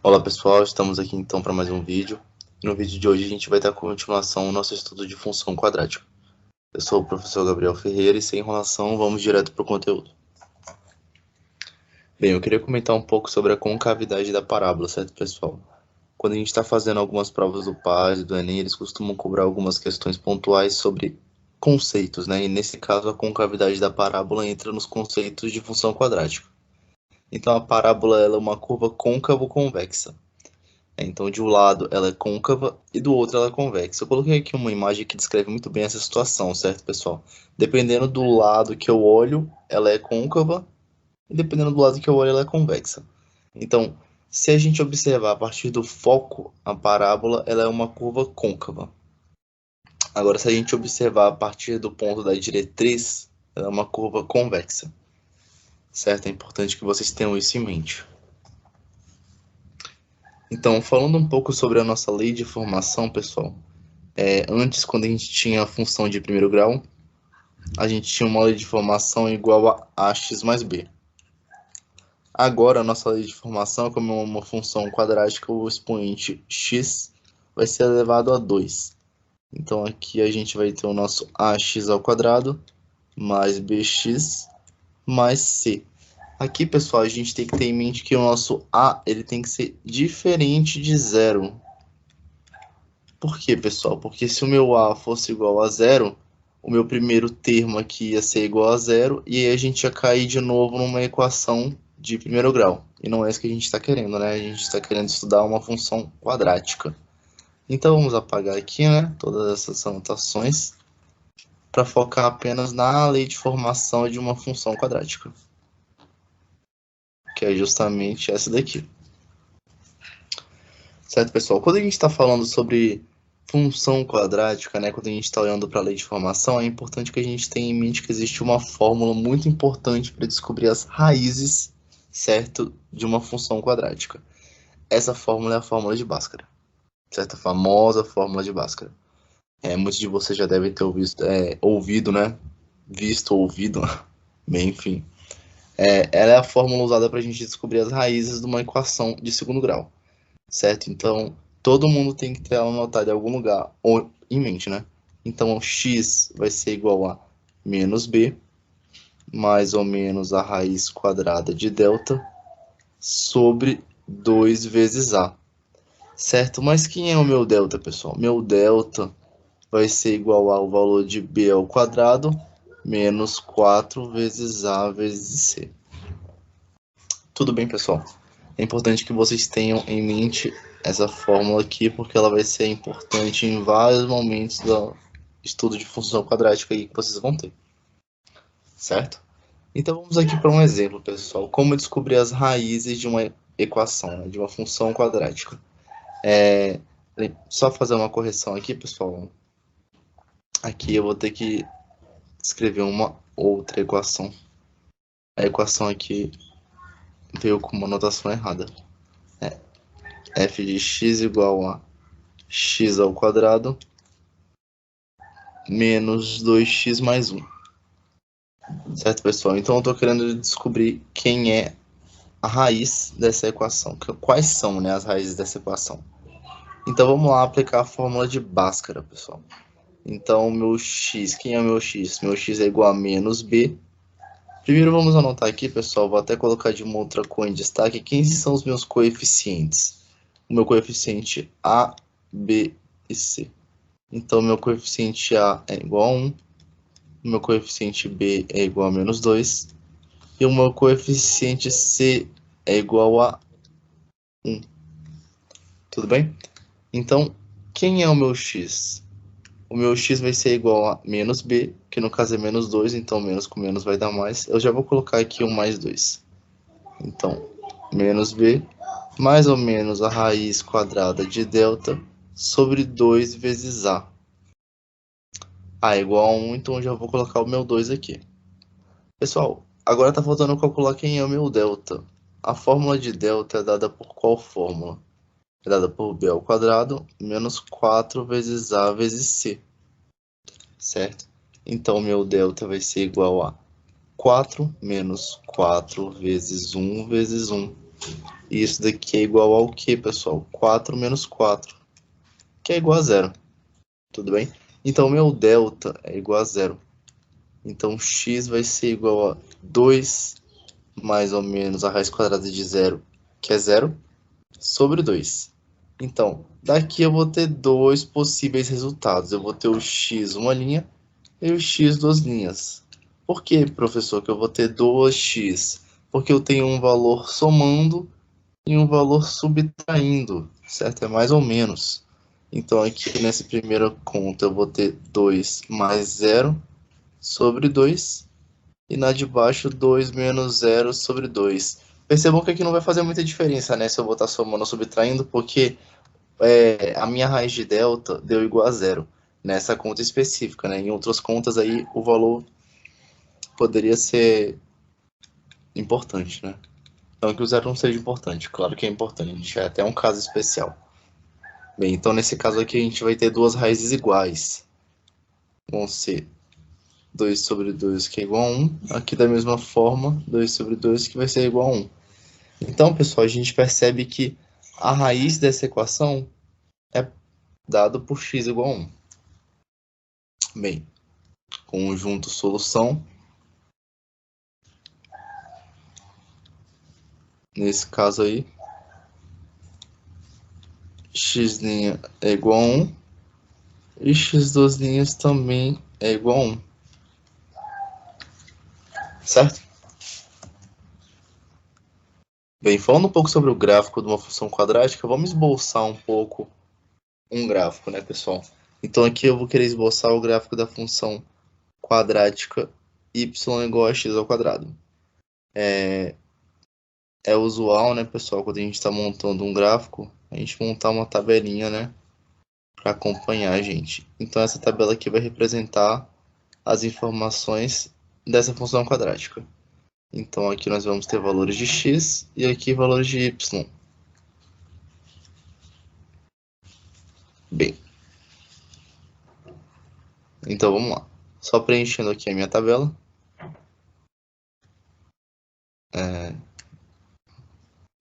Olá pessoal, estamos aqui então para mais um vídeo. No vídeo de hoje a gente vai dar continuação ao nosso estudo de função quadrática. Eu sou o professor Gabriel Ferreira e sem enrolação vamos direto para o conteúdo. Bem, eu queria comentar um pouco sobre a concavidade da parábola, certo pessoal? Quando a gente está fazendo algumas provas do PAS e do Enem, eles costumam cobrar algumas questões pontuais sobre conceitos, né? E nesse caso a concavidade da parábola entra nos conceitos de função quadrática. Então a parábola ela é uma curva côncavo-convexa. Então, de um lado ela é côncava e do outro ela é convexa. Eu coloquei aqui uma imagem que descreve muito bem essa situação, certo, pessoal? Dependendo do lado que eu olho, ela é côncava, e dependendo do lado que eu olho, ela é convexa. Então, se a gente observar a partir do foco, a parábola ela é uma curva côncava. Agora, se a gente observar a partir do ponto da diretriz, ela é uma curva convexa. Certo? É importante que vocês tenham isso em mente. Então, falando um pouco sobre a nossa lei de formação, pessoal, antes, quando a gente tinha a função de primeiro grau, a gente tinha uma lei de formação igual a ax mais b. Agora, a nossa lei de formação, como é uma função quadrática, o expoente x vai ser elevado a 2. Então, aqui a gente vai ter o nosso ax ao quadrado mais bx mais c. Aqui, pessoal, a gente tem que ter em mente que o nosso a ele tem que ser diferente de zero. Por quê, pessoal? Porque se o meu a fosse igual a zero, o meu primeiro termo aqui ia ser igual a zero, e aí a gente ia cair de novo numa equação de primeiro grau. E não é isso que a gente está querendo, né? A gente está querendo estudar uma função quadrática. Então vamos apagar aqui, né, todas essas anotações, para focar apenas na lei de formação de uma função quadrática, que é justamente essa daqui. Certo, pessoal? Quando a gente está falando sobre função quadrática, né, quando a gente está olhando para a lei de formação, é importante que a gente tenha em mente que existe uma fórmula muito importante para descobrir as raízes, certo, de uma função quadrática. Essa fórmula é a fórmula de Bhaskara, certo? A famosa fórmula de Bhaskara. Muitos de vocês já devem ter ouvido, né? Visto, ouvido, bem, enfim. Ela é a fórmula usada para a gente descobrir as raízes de uma equação de segundo grau. Certo? Então, todo mundo tem que ter ela anotada em algum lugar, ou em mente, né? Então, x vai ser igual a menos b, mais ou menos a raiz quadrada de delta, sobre 2 vezes a. Certo? Mas quem é o meu delta, pessoal? Meu delta vai ser igual ao valor de b ao quadrado, menos 4 vezes a vezes c. Tudo bem, pessoal? É importante que vocês tenham em mente essa fórmula aqui, porque ela vai ser importante em vários momentos do estudo de função quadrática aí que vocês vão ter, certo? Então vamos aqui para um exemplo, pessoal, como descobrir as raízes de uma equação, né, de uma função quadrática. Só fazer uma correção aqui, pessoal. Aqui eu vou ter que escrever uma outra equação. A equação aqui veio com uma notação errada. F de x igual a x ao quadrado menos 2x mais 1. Certo, pessoal? Então eu estou querendo descobrir quem é a raiz dessa equação. Quais são, né, as raízes dessa equação? Então vamos lá aplicar a fórmula de Bhaskara, pessoal. Então meu x, quem é o meu x? Meu x é igual a menos b. Primeiro vamos anotar aqui, pessoal, vou até colocar de uma outra cor em destaque, quem são os meus coeficientes. O meu coeficiente a, b e c. Então meu coeficiente a é igual a 1. O meu coeficiente b é igual a menos 2, e o meu coeficiente c é igual a 1. Tudo bem? Então, quem é o meu x? O meu x vai ser igual a menos b, que no caso é menos 2, então menos com menos vai dar mais. Eu já vou colocar aqui um mais 2. Então, menos b, mais ou menos a raiz quadrada de delta sobre 2 vezes a. A é igual a 1, então eu já vou colocar o meu 2 aqui. Pessoal, agora está faltando calcular quem é o meu delta. A fórmula de delta é dada por qual fórmula? É dada por b ao quadrado menos 4 vezes a vezes c, certo? Então, meu delta vai ser igual a 4 menos 4 vezes 1 vezes 1. E isso daqui é igual ao que, pessoal? 4 menos 4, que é igual a zero. Tudo bem? Então, meu delta é igual a zero. Então, x vai ser igual a 2 mais ou menos a raiz quadrada de zero, que é zero, sobre 2. Então, daqui eu vou ter dois possíveis resultados. Eu vou ter o x uma linha e o x duas linhas. Por que, professor, que eu vou ter 2x? Porque eu tenho um valor somando e um valor subtraindo, certo? É mais ou menos. Então, aqui nessa primeira conta, eu vou ter 2 mais 0 sobre 2. E na de baixo, 2 menos 0 sobre 2. Percebam que aqui não vai fazer muita diferença, né? Se eu vou estar somando ou subtraindo, porque a minha raiz de delta deu igual a zero nessa conta específica, né? Em outras contas aí, o valor poderia ser importante, né? Não que o zero não seja importante, claro que é importante, é até um caso especial. Bem, então nesse caso aqui a gente vai ter duas raízes iguais. Vão ser 2 sobre 2 que é igual a 1. Aqui da mesma forma, 2 sobre 2 que vai ser igual a 1. Então, pessoal, a gente percebe que a raiz dessa equação é dado por x igual a 1. Bem, conjunto solução. Nesse caso aí, x' é igual a 1 e x duas linhas também é igual a 1. Certo? Bem, falando um pouco sobre o gráfico de uma função quadrática, vamos esboçar um pouco um gráfico, né, pessoal? Então aqui eu vou querer esboçar o gráfico da função quadrática y igual a x ao quadrado. É usual, né, pessoal, quando a gente está montando um gráfico, a gente montar uma tabelinha, né, para acompanhar a gente. Então essa tabela aqui vai representar as informações dessa função quadrática. Então aqui nós vamos ter valores de x e aqui valores de y. Bem, então vamos lá. Só preenchendo aqui a minha tabela.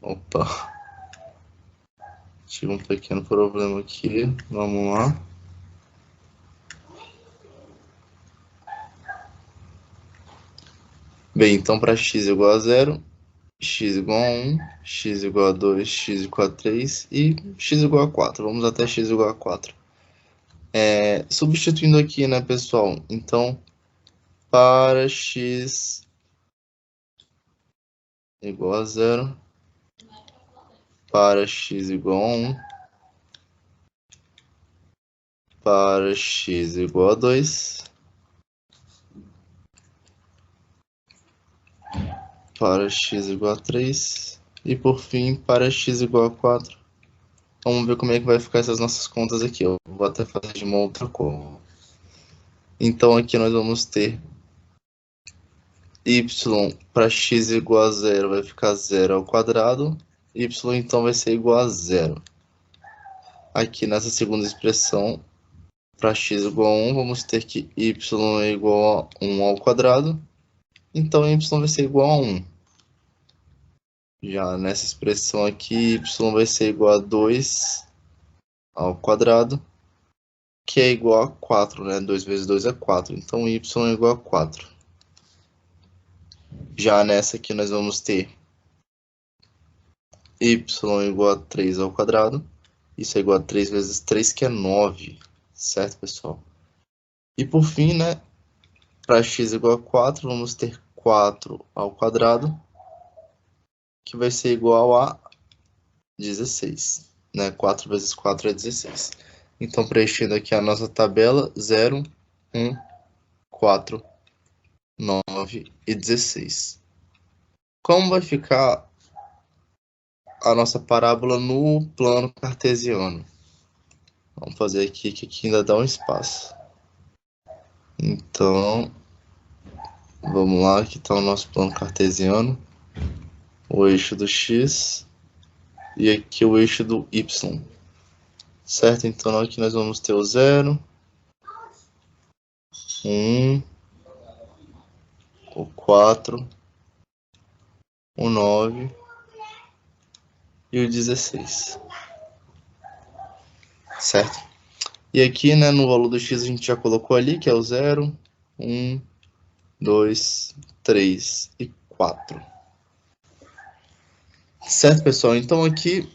Opa, tive um pequeno problema aqui. Vamos lá. Bem, então para x igual a 0, x igual a 1, x igual a 2, x igual a 3 e x igual a 4. Vamos até x igual a 4. Substituindo aqui, né, pessoal? Então, para x igual a 0, para x igual a 1, para x igual a 2, para x igual a 3 e, por fim, para x igual a 4. Vamos ver como é que vai ficar essas nossas contas aqui. Eu vou até fazer de uma outra cor. Então, aqui nós vamos ter y para x igual a 0 vai ficar 0 ao quadrado. Y, então, vai ser igual a 0. Aqui nessa segunda expressão, para x igual a 1, vamos ter que y é igual a 1 ao quadrado. Então, y vai ser igual a 1. Já nessa expressão aqui, y vai ser igual a 2 ao quadrado, que é igual a 4, né? 2 vezes 2 é 4. Então, y é igual a 4. Já nessa aqui, nós vamos ter y igual a 3 ao quadrado. Isso é igual a 3 vezes 3, que é 9. Certo, pessoal? E por fim, né? Para x igual a 4, vamos ter 4 ao quadrado, que vai ser igual a 16. Né? 4 vezes 4 é 16. Então, preenchendo aqui a nossa tabela, 0, 1, 4, 9 e 16. Como vai ficar a nossa parábola no plano cartesiano? Vamos fazer aqui, que aqui ainda dá um espaço. Então, vamos lá, aqui está o nosso plano cartesiano. O eixo do x e aqui o eixo do y. Certo? Então, aqui nós vamos ter o 0, o 1, o 4, o 9 e o 16. Certo? E aqui, né, no valor do x a gente já colocou ali, que é o 0, 1, 2, 3 e 4. Certo, pessoal? Então aqui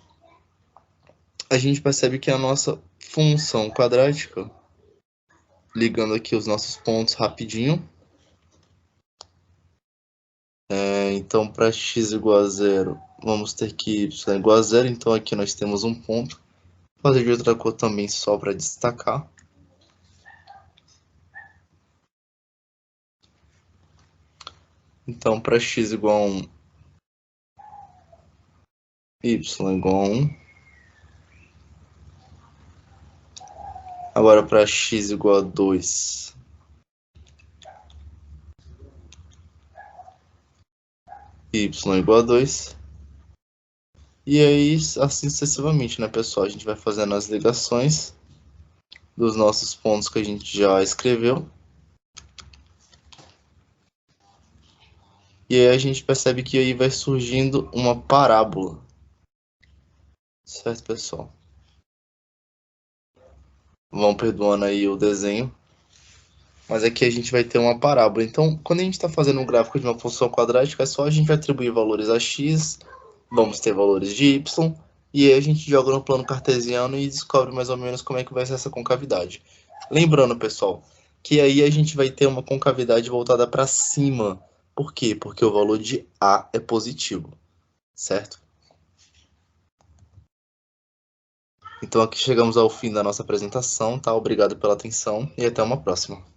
a gente percebe que a nossa função quadrática, ligando aqui os nossos pontos rapidinho, então para x igual a 0, vamos ter que y é igual a 0, então aqui nós temos um ponto. Vou fazer de outra cor também só para destacar. Então para x igual a 1, y igual a 1. Agora para x igual a 2, y igual a 2. E aí, assim sucessivamente, né, pessoal? A gente vai fazendo as ligações dos nossos pontos que a gente já escreveu. E aí a gente percebe que aí vai surgindo uma parábola. Certo, pessoal? Vão perdoando aí o desenho. Mas aqui a gente vai ter uma parábola. Então, quando a gente está fazendo um gráfico de uma função quadrática, é só a gente atribuir valores a x, vamos ter valores de y, e aí a gente joga no plano cartesiano e descobre mais ou menos como é que vai ser essa concavidade. Lembrando, pessoal, que aí a gente vai ter uma concavidade voltada para cima. Por quê? Porque o valor de A é positivo, certo? Então aqui chegamos ao fim da nossa apresentação, tá? Obrigado pela atenção e até uma próxima.